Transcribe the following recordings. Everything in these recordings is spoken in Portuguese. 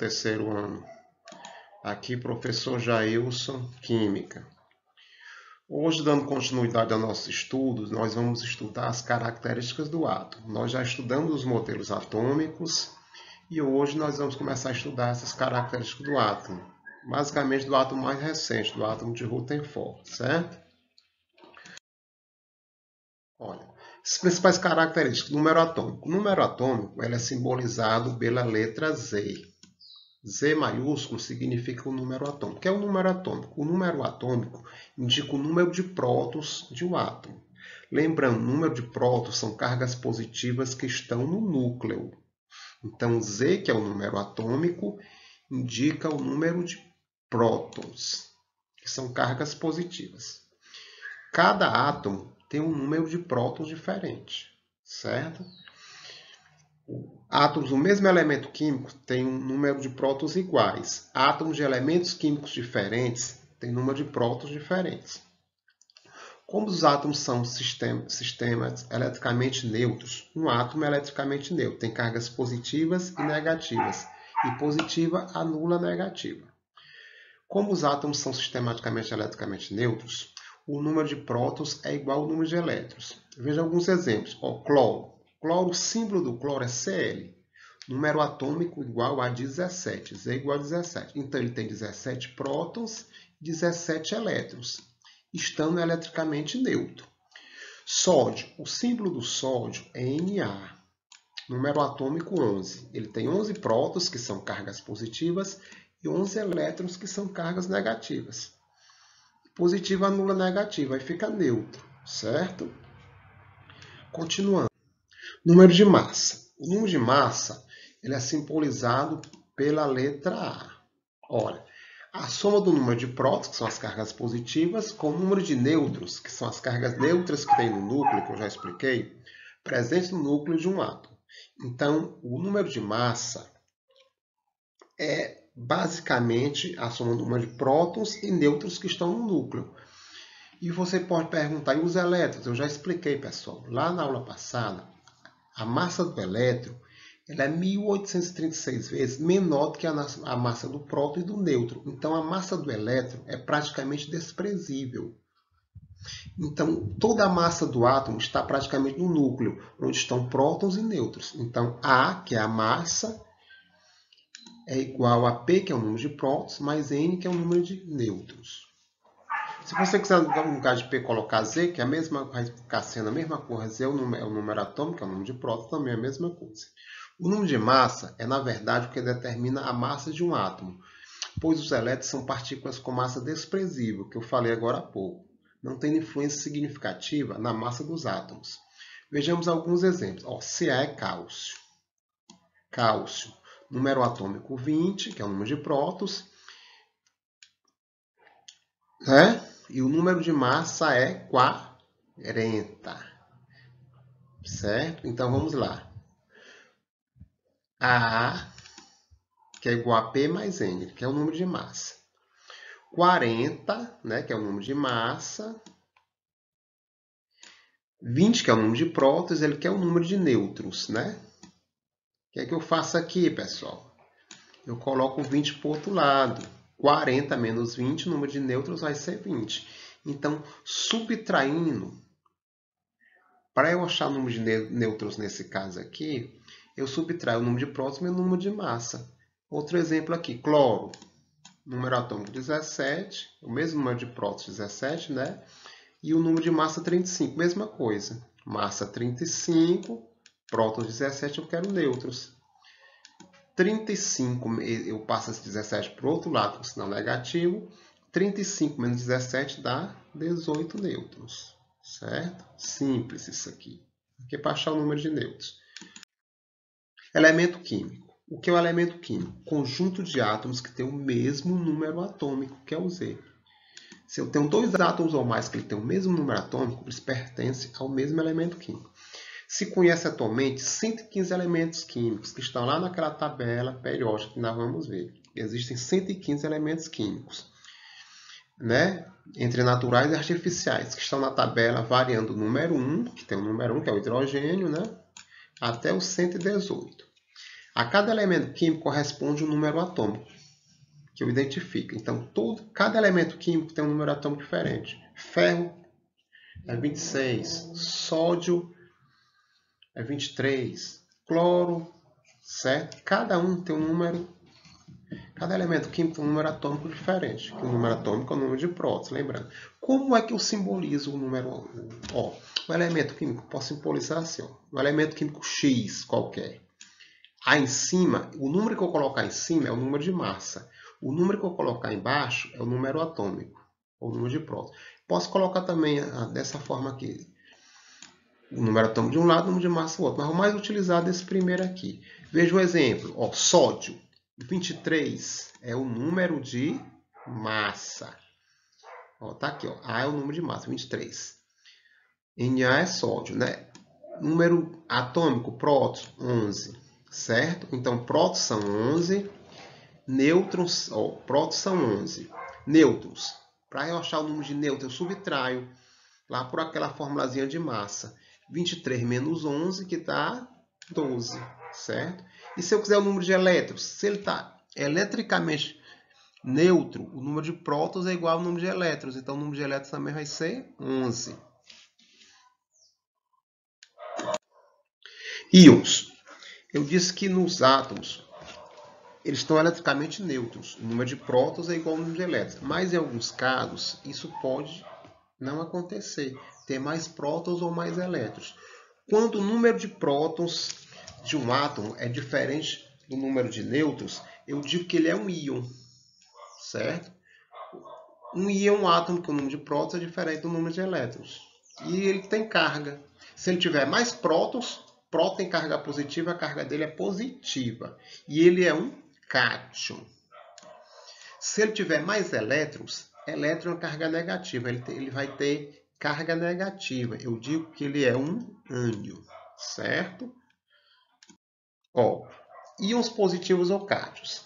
terceiro ano. Aqui, professor Jailson, Química. Hoje, dando continuidade aos nossos estudos, nós vamos estudar as características do átomo. Nós já estudamos os modelos atômicos e hoje nós vamos começar a estudar essas características do átomo. Basicamente do átomo mais recente, do átomo de Rutherford, certo? Olha, as principais características do número atômico. O número atômico ele é simbolizado pela letra Z. Z maiúsculo significa o número atômico. O que é o número atômico? O número atômico indica o número de prótons de um átomo. Lembrando, o número de prótons são cargas positivas que estão no núcleo. Então, Z, que é o número atômico, indica o número de prótons, que são cargas positivas. Cada átomo tem um número de prótons diferente, certo? Átomos do mesmo elemento químico têm um número de prótons iguais. Átomos de elementos químicos diferentes têm número de prótons diferentes. Como os átomos são sistemas eletricamente neutros, um átomo é eletricamente neutro, tem cargas positivas e negativas, e positiva anula a negativa. Como os átomos são sistematicamente eletricamente neutros, o número de prótons é igual ao número de elétrons. Veja alguns exemplos. Cloro. Cloro, o símbolo do cloro é Cl. Número atômico igual a 17. Z igual a 17. Então, ele tem 17 prótons e 17 elétrons, estando eletricamente neutro. Sódio. O símbolo do sódio é Na. Número atômico 11. Ele tem 11 prótons, que são cargas positivas, e 11 elétrons, que são cargas negativas. Positiva anula negativa, aí fica neutro, certo? Continuando. Número de massa. O número de massa ele é simbolizado pela letra A. Olha, a soma do número de prótons, que são as cargas positivas, com o número de nêutrons, que são as cargas neutras que tem no núcleo, que eu já expliquei, presentes no núcleo de um átomo. Então, o número de massa é basicamente a soma do número de prótons e nêutrons que estão no núcleo. E você pode perguntar, e os elétrons? Eu já expliquei, pessoal. Lá na aula passada, a massa do elétron ela é 1836 vezes menor do que a massa do próton e do nêutron. Então, a massa do elétron é praticamente desprezível. Então, toda a massa do átomo está praticamente no núcleo, onde estão prótons e nêutrons. Então, A, que é a massa, é igual a P, que é o número de prótons, mais N, que é o número de nêutrons. Se você quiser, no lugar de P, colocar Z, que é a mesma, vai ficar sendo a mesma coisa, Z é o número atômico, é o número de prótons, também é a mesma coisa. O número de massa é, na verdade, o que determina a massa de um átomo, pois os elétrons são partículas com massa desprezível, que eu falei agora há pouco, não tendo influência significativa na massa dos átomos. Vejamos alguns exemplos. Ca é cálcio. Cálcio. Número atômico 20, que é o número de prótons, né? E o número de massa é 40, certo? Então, vamos lá. A, que é igual a P mais N, que é o número de massa. 40, né, que é o número de massa. 20, que é o número de prótons, ele quer o número de nêutrons, né? O que é que eu faço aqui, pessoal? Eu coloco 20 para o outro lado. 40 menos 20, o número de nêutrons vai ser 20. Então, subtraindo, para eu achar o número de nêutrons nesse caso aqui, eu subtraio o número de prótons e o número de massa. Outro exemplo aqui, cloro. Número atômico 17, o mesmo número de prótons 17, né? E o número de massa 35, mesma coisa. Massa 35, prótons 17, eu quero nêutrons. 35, eu passo esse 17 para o outro lado, sinal negativo. 35 menos 17 dá 18 nêutrons, certo? Simples isso aqui. Aqui é para achar o número de nêutrons. Elemento químico. O que é o elemento químico? Conjunto de átomos que tem o mesmo número atômico, que é o Z. Se eu tenho dois átomos ou mais que têm o mesmo número atômico, eles pertencem ao mesmo elemento químico. Se conhece atualmente 115 elementos químicos que estão lá naquela tabela periódica que nós vamos ver. Existem 115 elementos químicos, né? Entre naturais e artificiais, que estão na tabela variando o número 1, que tem o número 1, que é o hidrogênio, né? Até o 118. A cada elemento químico corresponde um número atômico que eu identifico. Então, cada elemento químico tem um número atômico diferente. Ferro é 26, sódio é 23, cloro, certo? Cada elemento químico tem um número atômico diferente. O número atômico é o número de prótons, lembrando. Como é que eu simbolizo o número? Ó, o elemento químico, posso simbolizar assim, ó, um elemento químico X qualquer. Aí em cima, o número que eu colocar em cima é o número de massa. O número que eu colocar embaixo é o número atômico, ou o número de prótons. Posso colocar também dessa forma aqui. O número atômico de um lado, o número de massa do outro. Mas o mais utilizado é esse primeiro aqui. Veja o exemplo. Ó, sódio. 23 é o número de massa. Ó, tá aqui. Ó. A é o número de massa, 23. Na é sódio, né? Número atômico, prótons, 11. Certo? Então, prótons são 11. Nêutrons, ó, prótons são 11. Nêutrons. Para eu achar o número de nêutrons, eu subtraio lá por aquela formulazinha de massa. 23 menos 11, que dá 12, certo? E se eu quiser o número de elétrons, se ele está eletricamente neutro, o número de prótons é igual ao número de elétrons. Então, o número de elétrons também vai ser 11. Íons. Eu disse que nos átomos, eles estão eletricamente neutros. O número de prótons é igual ao número de elétrons. Mas, em alguns casos, isso pode não acontecer. Ter mais prótons ou mais elétrons. Quando o número de prótons de um átomo é diferente do número de nêutrons, eu digo que ele é um íon, certo? Um íon é um átomo que o número de prótons é diferente do número de elétrons. E ele tem carga. Se ele tiver mais prótons, próton tem carga positiva, a carga dele é positiva. E ele é um cátion. Se ele tiver mais elétrons, elétron é carga negativa. Ele vai ter carga negativa. Eu digo que ele é um ânion, certo? Ó, íons positivos ou cátions.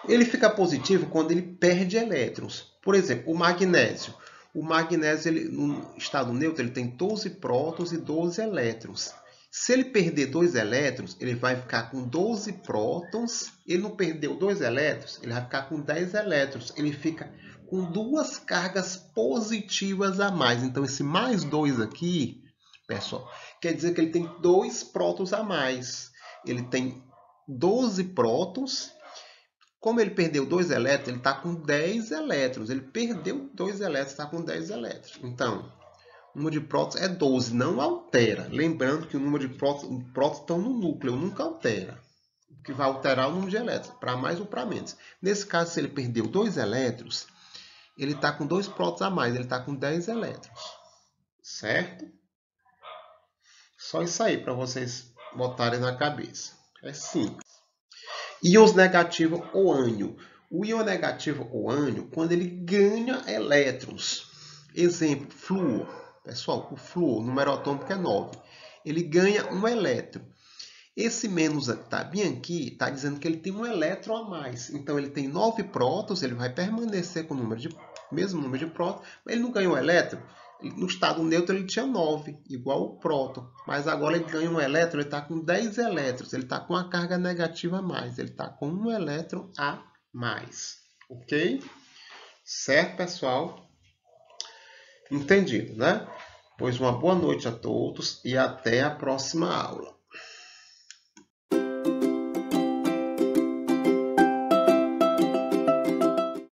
Ele fica positivo quando ele perde elétrons. Por exemplo, o magnésio. O magnésio, no estado neutro, ele tem 12 prótons e 12 elétrons. Se ele perder 2 elétrons, ele vai ficar com 12 prótons. Ele não perdeu 2 elétrons, ele vai ficar com 10 elétrons. Ele fica com 2 cargas positivas a mais. Então, esse mais 2 aqui, pessoal, quer dizer que ele tem 2 prótons a mais. Ele tem 12 prótons. Como ele perdeu 2 elétrons, ele está com 10 elétrons. Ele perdeu 2 elétrons, está com 10 elétrons. Então, o número de prótons é 12, não altera. Lembrando que o número de prótons estão no núcleo, nunca altera. O que vai alterar é o número de elétrons, para mais ou para menos. Nesse caso, se ele perdeu 2 elétrons, ele está com 2 prótons a mais, ele está com 10 elétrons. Certo? Só isso aí para vocês botarem na cabeça. É simples. Íons negativo ou ânion. O íon negativo ou ânion, quando ele ganha elétrons. Exemplo, flúor. Pessoal, o flúor, o número atômico é 9. Ele ganha um elétron. Esse menos que está bem aqui, está dizendo que ele tem um elétron a mais. Então, ele tem 9 prótons, ele vai permanecer com o mesmo número de prótons, mas ele não ganhou elétron. No estado neutro, ele tinha 9, igual o próton. Mas agora ele ganha um elétron, ele está com 10 elétrons. Ele está com a carga negativa a mais. Ele está com um elétron a mais. Ok? Certo, pessoal? Entendido, né? Pois uma boa noite a todos e até a próxima aula.